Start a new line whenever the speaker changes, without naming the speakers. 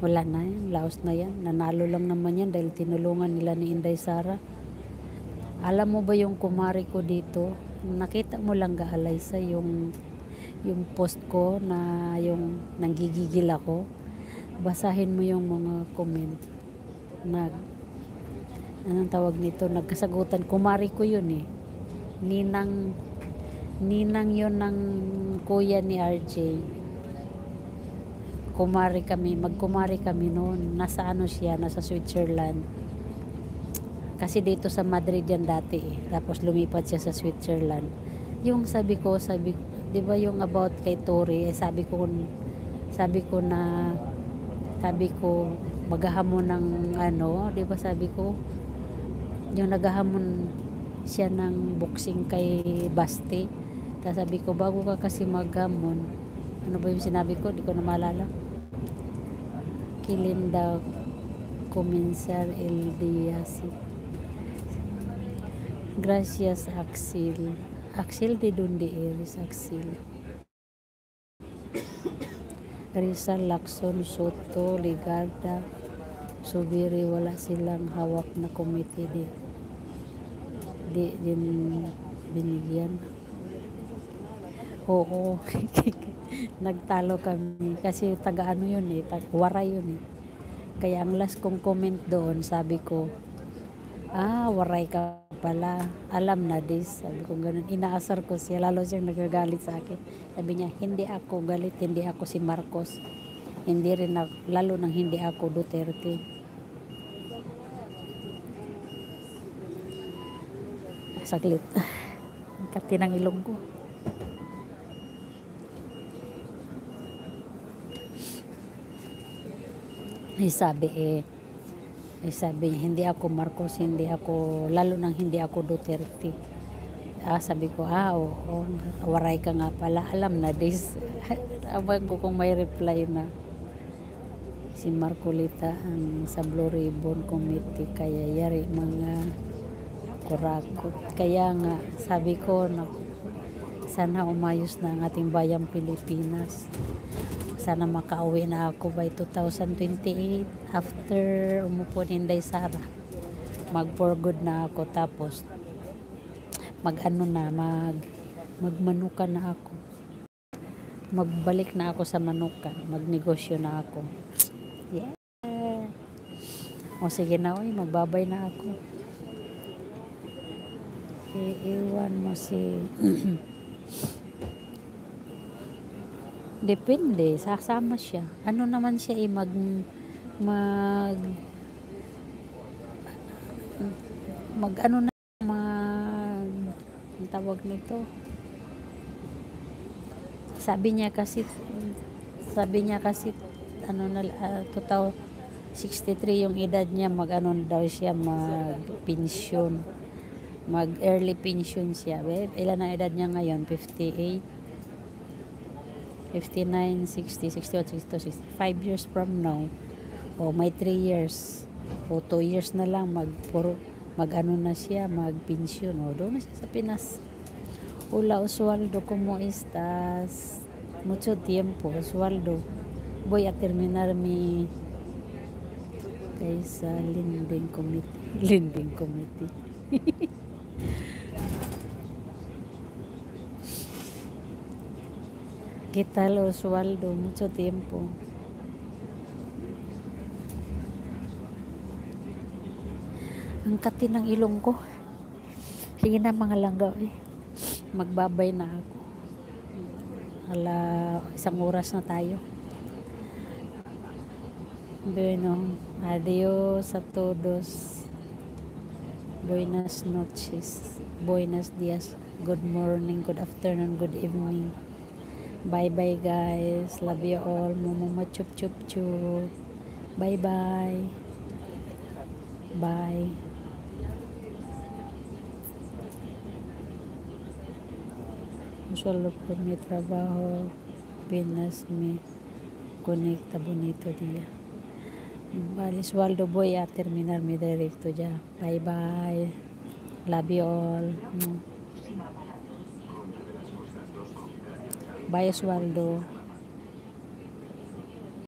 Wala na yan, laos na yan. Nanalo lang naman yan dahil tinulungan nila ni Inday Sara. Alam mo ba yung kumari ko dito? Nakita mo lang gaalay sa yung post ko na yung nanggigigil ako. Basahin mo yung mga comment. Anong tawag nito? Nagkasagutan. Kumari ko yun eh. Ninang yun ng kuya ni RJ. Magkumari kami noon. Nasa ano siya, nasa Switzerland. Kasi dito sa Madrid yan dati eh. Tapos lumipat siya sa Switzerland. Yung sabi ko, di ba yung about kay Tori, sabi ko maghahamon ng ano, di ba sabi ko, yung naghahamon siya ng boxing kay Basti. Tapos sabi ko, bago ka kasi maghamon, ano ba yung sinabi ko? Di ko na maalala. Kilinda Comensal El Diaz. Gracias, Axel. Axel de donde eres, Axel? Rizal, Lacson, Soto, Ligarda, Subiri, wala silang hawak na committee di din binigyan. Oo. Nagtalo kami kasi taga ano yun eh, Waray yun eh. Kaya ang last kong comment doon, sabi ko, Waray ka pala, alam na this. Sabi ko ganun, inaasar ko siya, lalo siyang nagagalit sa akin. Sabi niya, hindi ako galit, hindi ako si Marcos, hindi rin ako, lalo nang hindi ako Duterte. Saglit. Katinang ilong ko. Sabi niya, hindi ako Marcos, hindi ako, lalo nang hindi ako Duterte. Sabi ko, oo, waray ka nga pala, alam na this. Abang ko kung may reply na si Marcolita ang sa Blue Ribbon Committee, kaya yari mga kurakot. Kaya nga, sabi ko, sana umayos na ang ating bayang Pilipinas. Sana makauwi na ako by 2028 after umupo ni Inday Sara. Mag for good na ako, tapos magmanukan na ako. Magbalik na ako sa manukan, magnegosyo na ako. Yeah. O sige na, magbabay na ako. Iiwan mo si depende, sasama siya. Ano naman siya ang tawag nito. Sabi niya kasi ano na 63 yung edad niya, daw siya mag-pension. Mag-early pension siya. Ilan ang edad niya ngayon? 58. 59, 60, 61, 62, 65 years from now, may 3 years o 2 years na lang na siya, mag-pension. Doon na siya sa Pinas. Hola Oswaldo, ¿cómo estás? Mucho tiempo, Oswaldo. Voy a terminar mi kaysa Linding Committee. ¿Qué tal, Oswaldo? Mucho tiempo. Ang kati ng ilong ko. Sige na mga langga. Magbabay na ako. 1 oras na tayo. Bueno, adios a todos. Buenas noches. Buenos días. Good morning, good afternoon, good evening. Bye bye guys. Love you all. Mumuma chup chup chup. Bye bye. Bye. Solo por mi trabajo Pinas me conecta bonito día. Vale, Oswaldo, voy a terminar mi directo ya. Bye bye. Love you all. Bye, Oswaldo.